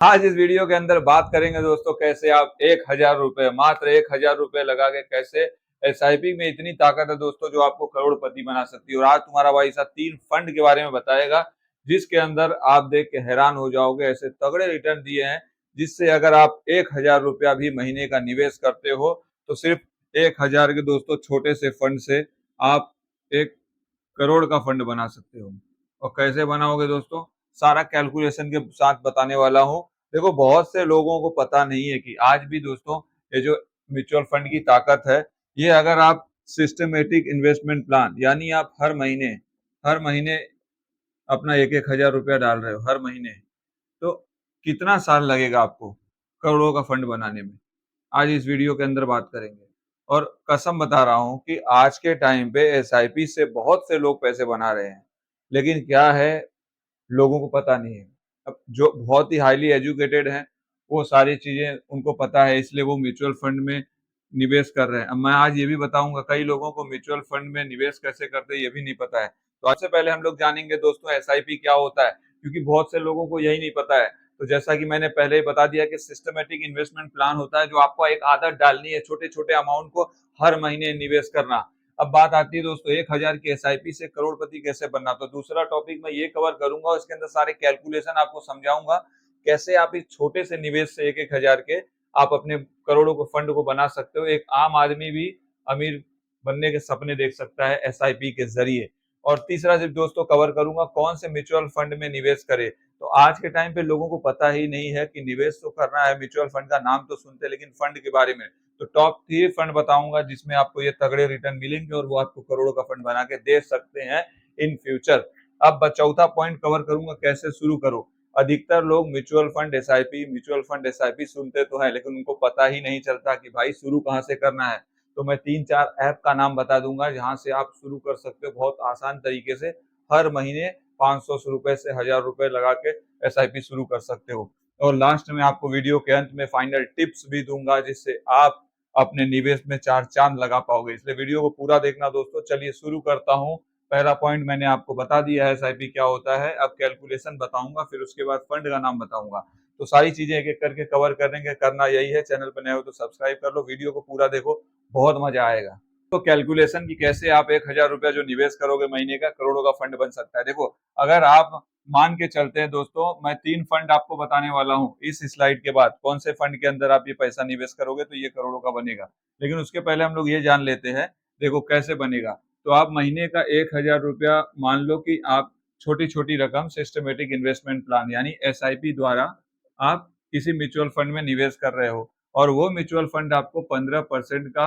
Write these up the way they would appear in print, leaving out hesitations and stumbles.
आज इस वीडियो के अंदर बात करेंगे दोस्तों कैसे आप 1,000 रुपए मात्र 1,000 रुपए लगा के कैसे एसआईपी में इतनी ताकत है दोस्तों जो आपको करोड़पति बना सकती है। और आज तुम्हारा भाई साहब 3 फंड के बारे में बताएगा जिसके अंदर आप देख के हैरान हो जाओगे। ऐसे तगड़े रिटर्न दिए हैं जिससे अगर आप 1,000 रुपया भी महीने का निवेश करते हो तो सिर्फ 1,000 के दोस्तों छोटे से फंड से आप 1 करोड़ का फंड बना सकते हो। और कैसे बनाओगे दोस्तों, सारा कैलकुलेशन के साथ बताने वाला हूँ। देखो, बहुत से लोगों को पता नहीं है कि आज भी दोस्तों ये जो म्यूचुअल फंड की ताकत है, ये अगर आप सिस्टमेटिक इन्वेस्टमेंट प्लान यानी आप हर महीने अपना एक एक हजार रुपया डाल रहे हो हर महीने, तो कितना साल लगेगा आपको करोड़ों का फंड बनाने में, आज इस वीडियो के अंदर बात करेंगे। और कसम बता रहा हूं कि आज के टाइम पे एसआईपी से बहुत से लोग पैसे बना रहे हैं, लेकिन क्या है, लोगों को पता नहीं है। अब जो बहुत ही हाईली एजुकेटेड हैं, वो सारी चीज़ें उनको पता है, इसलिए वो म्यूचुअल फंड में निवेश कर रहे हैं। अब मैं आज ये भी बताऊँगा, कई लोगों को म्यूचुअल फंड में निवेश कैसे करते हैं ये भी नहीं पता है। तो सबसे पहले हम लोग जानेंगे दोस्तों एसआईपी क्या होता है, क्योंकि बहुत से लोगों को यही नहीं पता है। तो जैसा कि मैंने पहले ही बता दिया कि सिस्टमैटिक इन्वेस्टमेंट प्लान होता है जो आपको एक आदत डालनी है, छोटे-छोटे अमाउंट को हर महीने निवेश करना। अब बात आती है दोस्तों 1,000 की एसआईपी से करोड़पति कैसे बनना। तो दूसरा टॉपिक मैं ये कवर करूंगा, इसके अंदर सारे कैलकुलेशन आपको समझाऊंगा कैसे आप इस छोटे से निवेश से 1,000 के आप अपने करोड़ों को फंड को बना सकते हो। एक आम आदमी भी अमीर बनने के सपने देख सकता है एसआईपी के जरिए। और तीसरा जब दोस्तों कवर करूंगा कौन से म्यूचुअल फंड में निवेश करे। तो आज के टाइम पे लोगों को पता ही नहीं है कि निवेश तो करना है, म्यूचुअल फंड का नाम तो सुनते हैं लेकिन फंड के बारे में। तो टॉप 3 फंड बताऊंगा जिसमें आपको ये तगड़े रिटर्न मिलेंगे और वो आपको करोड़ों का फंड बना के दे सकते हैं इन फ्यूचर। अब चौथा पॉइंट कवर करूंगा कैसे शुरू करो। अधिकतर लोग म्यूचुअल फंड एसआईपी सुनते तो है लेकिन उनको पता ही नहीं चलता कि भाई शुरू कहाँ से करना है। तो मैं 3-4 ऐप का नाम बता दूंगा जहां से आप शुरू कर सकते हो बहुत आसान तरीके से। हर महीने 500 रुपए से 1,000 रुपए लगा के एसआईपी शुरू कर सकते हो। और लास्ट में आपको वीडियो के अंत में फाइनल टिप्स भी दूंगा जिससे आप अपने निवेश में 4 चांद लगा पाओगे, इसलिए वीडियो को पूरा देखना दोस्तों। चलिए शुरू करता हूँ। पहला पॉइंट मैंने आपको बता दिया है एसआईपी क्या होता है, अब कैलकुलेशन बताऊंगा, फिर उसके बाद फंड का नाम बताऊंगा। तो सारी चीजें एक एक करके कवर करेंगे। करना यही है, चैनल पर नए हो तो सब्सक्राइब कर लो, वीडियो को पूरा देखो, बहुत मजा आएगा। तो कैलकुलेशन की कैसे आप 1,000 रुपया जो निवेश करोगे महीने का करोड़ों का फंड बन सकता है। देखो, अगर आप मान के चलते हैं दोस्तों, मैं 3 फंड आपको बताने वाला हूँ इस स्लाइड के बाद, कौन से फंड के अंदर आप ये पैसा निवेश करोगे तो ये करोड़ों का बनेगा। लेकिन उसके पहले हम लोग ये जान लेते हैं, देखो कैसे बनेगा। तो आप महीने का 1,000 रुपया मान लो कि आप छोटी छोटी रकम सिस्टमेटिक इन्वेस्टमेंट प्लान यानी एसआईपी द्वारा आप किसी म्यूचुअल फंड में निवेश कर रहे हो, और वो म्यूचुअल फंड आपको 15% का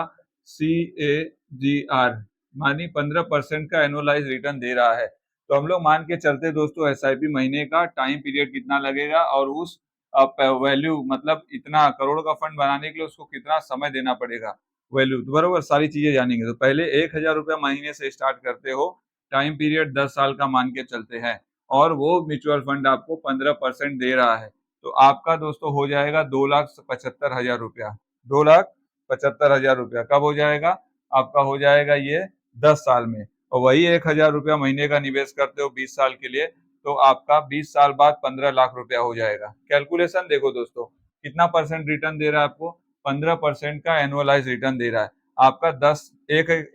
CAGR मानी 15% का एनुअलाइज रिटर्न दे रहा है। तो हम लोग मान के चलते दोस्तों एसआईपी महीने का टाइम पीरियड कितना लगेगा और उस वैल्यू मतलब इतना करोड़ का फंड बनाने के लिए उसको कितना समय देना पड़ेगा, वैल्यू तो बरोबर सारी चीजें जानेंगे। तो पहले 1,000 रुपया महीने से स्टार्ट करते हो, टाइम पीरियड 10 साल का मान के चलते हैं, और वो म्यूचुअल फंड आपको 15% दे रहा है। तो आपका दोस्तों हो जाएगा 2,75,000 रुपया। 2,75,000 रुपया कब हो जाएगा, आपका हो जाएगा ये 10 साल में। और वही 1,000 रुपया महीने का निवेश करते हो 20 साल के लिए, तो आपका 20 साल बाद 15 लाख रुपया हो जाएगा। कैलकुलेशन देखो दोस्तों, कितना परसेंट रिटर्न दे रहा है आपको, 15% का एनुअलाइज रिटर्न दे रहा है। आपका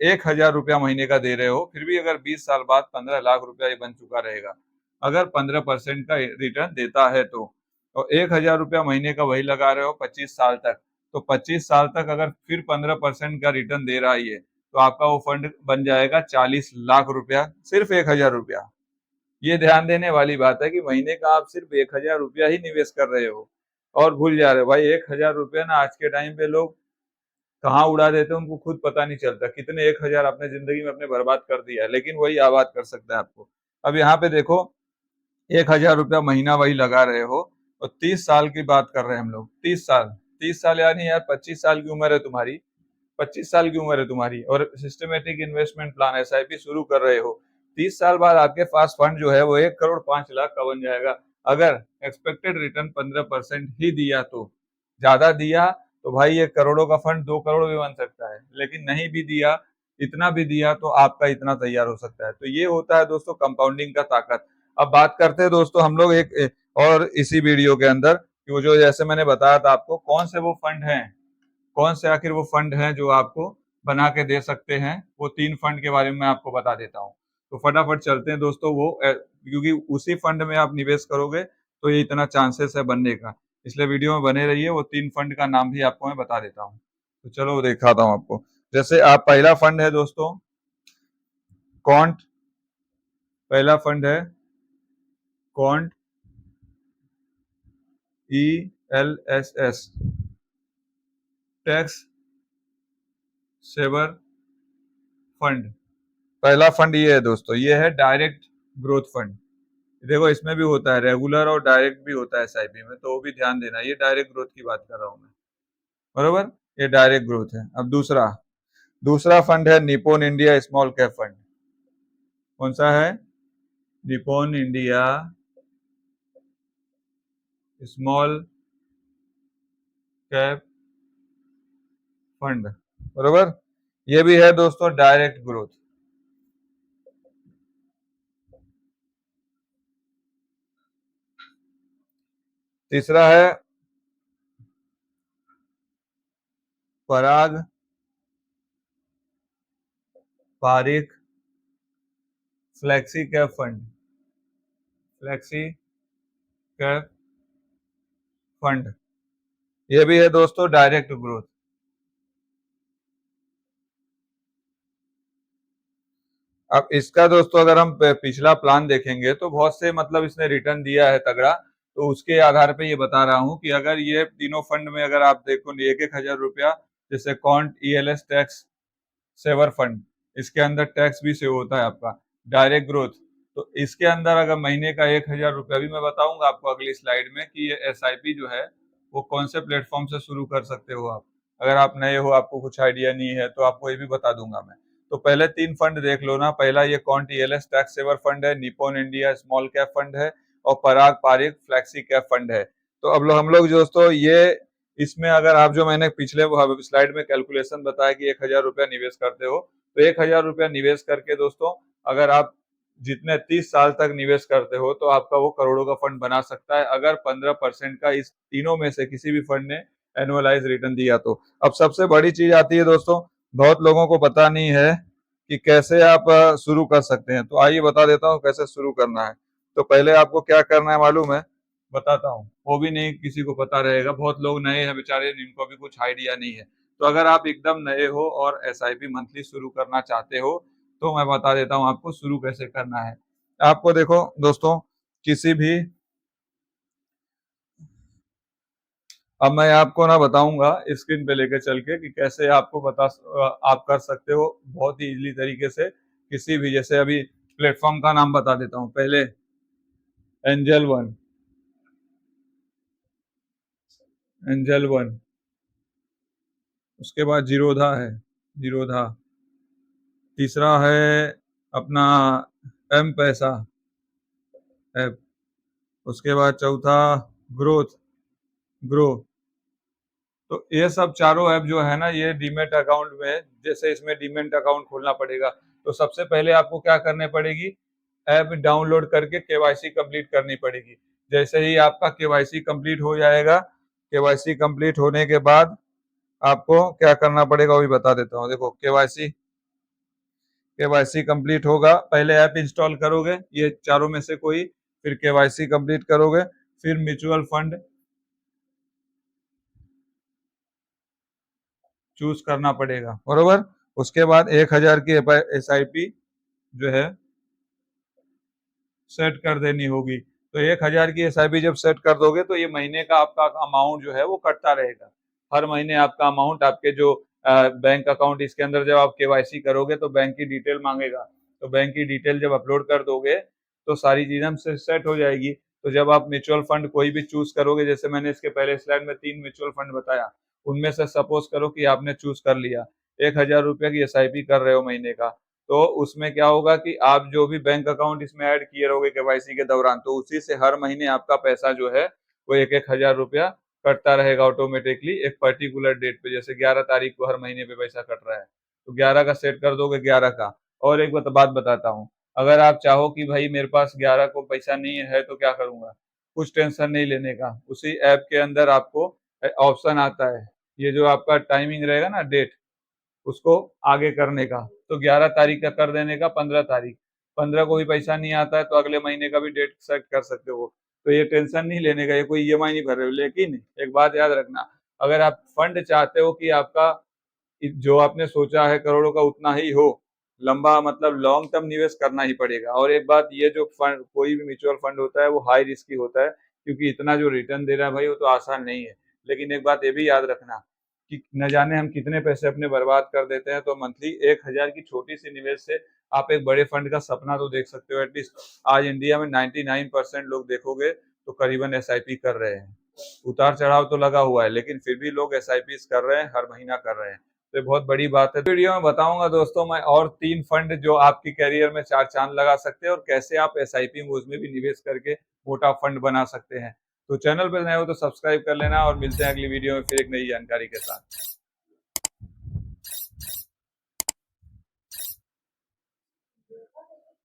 1,000 रुपया महीने का दे रहे हो, फिर भी अगर 20 साल बाद 15 लाख रुपया ये बन चुका रहेगा अगर 15% का रिटर्न देता है तो। और 1,000 रुपया महीने का वही लगा रहे हो 25 साल तक, तो 25 साल तक अगर फिर 15% का रिटर्न दे रहा है ये, तो आपका वो फंड बन जाएगा 40 लाख रुपया सिर्फ 1,000 रुपया। ये ध्यान देने वाली बात है कि महीने का आप सिर्फ 1,000 रुपया ही निवेश कर रहे हो और भूल जा रहे हो। भाई 1,000 रुपया ना आज के टाइम पे लोग कहाँ उड़ा देते हैं उनको खुद पता नहीं चलता, कितने 1,000 अपने जिंदगी में अपने बर्बाद कर दिया है, लेकिन वही आबाद कर सकता है आपको। अब यहाँ पे देखो, 1,000 रुपया महीना वही लगा रहे हो और 30 साल की बात कर रहे हैं हम लोग। 30 साल, 30 साल यानी यार 25 साल की उम्र है तुम्हारी, 25 साल की उम्र है तुम्हारी, और सिस्टमेटिक इन्वेस्टमेंट प्लान एसआईपी शुरू कर रहे हो। 30 साल बाद आपके पास फंड जो है वो 1,05,00,000 का बन जाएगा, अगर एक्सपेक्टेड रिटर्न 15% ही दिया तो। ज्यादा दिया तो भाई ये करोड़ों का फंड 2 करोड़ भी बन सकता है, लेकिन नहीं भी दिया, इतना भी दिया तो आपका इतना तैयार हो सकता है। तो ये होता है दोस्तों कंपाउंडिंग का ताकत। अब बात करते हैं दोस्तों हम लोग एक और इसी वीडियो के अंदर, कि वो जो जैसे मैंने बताया था आपको कौन से वो फंड हैं, कौन से आखिर वो फंड हैं जो आपको बना के दे सकते हैं। वो 3 फंड के बारे में मैं आपको बता देता हूँ। तो फटाफट चलते हैं दोस्तों, वो क्योंकि उसी फंड में आप निवेश करोगे तो ये इतना चांसेस है बनने का, इसलिए वीडियो में बने रहिए। वो 3 फंड का नाम भी आपको मैं बता देता हूँ। तो चलो वो दिखाता हूँ आपको। जैसे आप पहला फंड है दोस्तों कॉन्ट, पहला फंड है Quant ELSS, tax saver fund. पहला फंड ये है दोस्तों, ये है डायरेक्ट ग्रोथ फंड। देखो इसमें भी होता है रेगुलर और डायरेक्ट भी होता है एसआईपी में, तो वो भी ध्यान देना। ये डायरेक्ट ग्रोथ की बात कर रहा हूँ मैं, बरोबर, ये डायरेक्ट ग्रोथ है। अब दूसरा दूसरा फंड है Nippon India small cap fund. कौन सा है? Nippon India small cap fund, बरोबर। ये भी है दोस्तों डायरेक्ट ग्रोथ। तीसरा है Parag Parikh flexi cap fund, flexi cap fund. ये भी है दोस्तों डायरेक्ट ग्रोथ। अब इसका दोस्तों अगर हम पिछला प्लान देखेंगे तो बहुत से मतलब इसने रिटर्न दिया है तगड़ा, तो उसके आधार पे ये बता रहा हूँ कि अगर ये तीनों फंड में अगर आप देखो 1,000 रुपया, जैसे Quant ELS tax saver fund, इसके अंदर टैक्स भी सेव होता है आपका, डायरेक्ट ग्रोथ। तो इसके अंदर अगर महीने का 1,000 रुपया भी मैं बताऊंगा आपको अगली स्लाइड में कि ये SIP जो है वो कौन से प्लेटफॉर्म से शुरू कर सकते हो आप। अगर आप नए हो, आपको कुछ आइडिया नहीं है, तो आपको ये भी बता दूंगा मैं। तो पहले 3 फंड देख लो ना। पहला ये quant ELS tax saver fund है, Nippon India small cap fund है, और Parag Parikh flexi cap fund है। तो अब हम लोग दोस्तों ये इसमें अगर आप जो मैंने पिछले स्लाइड में कैलकुलेशन बताया कि 1,000 रुपया निवेश करते हो, तो 1,000 रुपया निवेश करके दोस्तों अगर आप जितने 30 साल तक निवेश करते हो तो आपका वो करोड़ों का फंड बना सकता है, अगर 15% का इस तीनों में से किसी भी फंड ने एनुअलाइज रिटर्न दिया तो। अब सबसे बड़ी चीज आती है दोस्तों, बहुत लोगों को पता नहीं है कि कैसे आप शुरू कर सकते हैं। तो आइए बता देता हूँ कैसे शुरू करना है। तो पहले आपको क्या करना है मालूम है, बताता हूँ, वो भी नहीं किसी को पता रहेगा, बहुत लोग नए हैं बेचारे, जिनको भी कुछ आइडिया नहीं है। तो अगर आप एकदम नए हो और SIP मंथली शुरू करना चाहते हो तो मैं बता देता हूँ आपको शुरू कैसे करना है। आपको देखो दोस्तों, किसी भी, अब मैं आपको ना बताऊंगा स्क्रीन पे लेके चल के कि कैसे आपको आप कर सकते हो बहुत ही इजीली तरीके से किसी भी, जैसे अभी प्लेटफॉर्म का नाम बता देता हूँ पहले, एंजल वन, एंजल वन, उसके बाद जीरोधा है, जीरोधा, तीसरा है अपना M पैसा ऐप, उसके बाद चौथा ग्रोथ, ग्रो। तो ये सब चारों ऐप जो है ना, ये डीमेट अकाउंट में, जैसे इसमें डीमेट अकाउंट खोलना पड़ेगा, तो सबसे पहले आपको क्या करने पड़ेगी, ऐप डाउनलोड करके KYC कंप्लीट करनी पड़ेगी। जैसे ही आपका KYC कंप्लीट हो जाएगा, KYC कंप्लीट होने के बाद आपको क्या करना पड़ेगा वो भी बता देता हूँ। देखो KYC कंप्लीट होगा, पहले ऐप इंस्टॉल करोगे ये चारों में से कोई, फिर KYC कंप्लीट करोगे, फिर म्यूचुअल फंड चूज करना पड़ेगा, बरोबर। उसके बाद 1,000 की SIP जो है सेट कर देनी होगी। तो 1,000 की SIP जब सेट कर दोगे तो ये महीने का आपका अमाउंट जो है वो कटता रहेगा। हर महीने आपका अमाउंट आपके जो बैंक अकाउंट, इसके अंदर जब आप KYC करोगे तो बैंक की डिटेल मांगेगा, तो बैंक की डिटेल जब अपलोड कर दोगे तो सारी चीजें सेट हो जाएगी। तो जब आप म्यूचुअल फंड कोई भी चूज करोगे, जैसे मैंने इसके पहले स्लाइड में 3 म्यूचुअल फंड बताया, उनमें से सपोज करो कि आपने चूज कर लिया, 1,000 रुपया की SIP कर रहे हो महीने का, तो उसमें क्या होगा कि आप जो भी बैंक अकाउंट इसमें ऐड किए रहोगे KYC के दौरान, तो उसी से हर महीने आपका पैसा जो है वो 1,000 रुपया कटता रहेगा ऑटोमेटिकली एक पर्टिकुलर डेट पे। जैसे 11 तारीख को हर महीने पे पैसा कट रहा है, तो 11 का सेट कर दोगे, 11 का। और एक बात बताता हूँ, अगर आप चाहो कि भाई मेरे पास 11 को पैसा नहीं है तो क्या करूंगा, कुछ टेंशन नहीं लेने का। उसी ऐप के अंदर आपको ऑप्शन आता है, ये जो आपका टाइमिंग रहेगा ना, डेट, उसको आगे करने का। तो 11 तारीख का कर देने का, 15 तारीख, 15 को भी पैसा नहीं आता है तो अगले महीने का भी डेट सेट कर सकते हो। तो ये टेंशन नहीं लेने का, ये कोई ईएमआई नहीं भर रहे हो। लेकिन एक बात याद रखना, अगर आप फंड चाहते हो कि आपका जो आपने सोचा है करोड़ों का उतना ही हो, लंबा मतलब लॉन्ग टर्म निवेश करना ही पड़ेगा। और एक बात, ये जो फंड, कोई भी म्यूचुअल फंड होता है वो हाई रिस्की होता है, क्योंकि इतना जो रिटर्न दे रहा है भाई वो तो आसान नहीं है। लेकिन एक बात ये भी याद रखना कि न जाने हम कितने पैसे अपने बर्बाद कर देते हैं। तो मंथली 1,000 की छोटी सी निवेश से आप एक बड़े फंड का सपना तो देख सकते हो। एटलीस्ट आज इंडिया में 99% लोग देखोगे तो करीबन एसआईपी कर रहे हैं। उतार चढ़ाव तो लगा हुआ है, लेकिन फिर भी लोग एसआईपी कर रहे हैं, हर महीना कर रहे हैं। तो ये बहुत बड़ी बात है। वीडियो में बताऊंगा दोस्तों मैं और 3 फंड जो आपकी कैरियर में 4 चांद लगा सकते हैं, और कैसे आप एसआईपी में उसमें भी निवेश करके मोटा फंड बना सकते हैं। तो चैनल पर नए हो तो सब्सक्राइब कर लेना, और मिलते हैं अगली वीडियो में फिर एक नई जानकारी के साथ।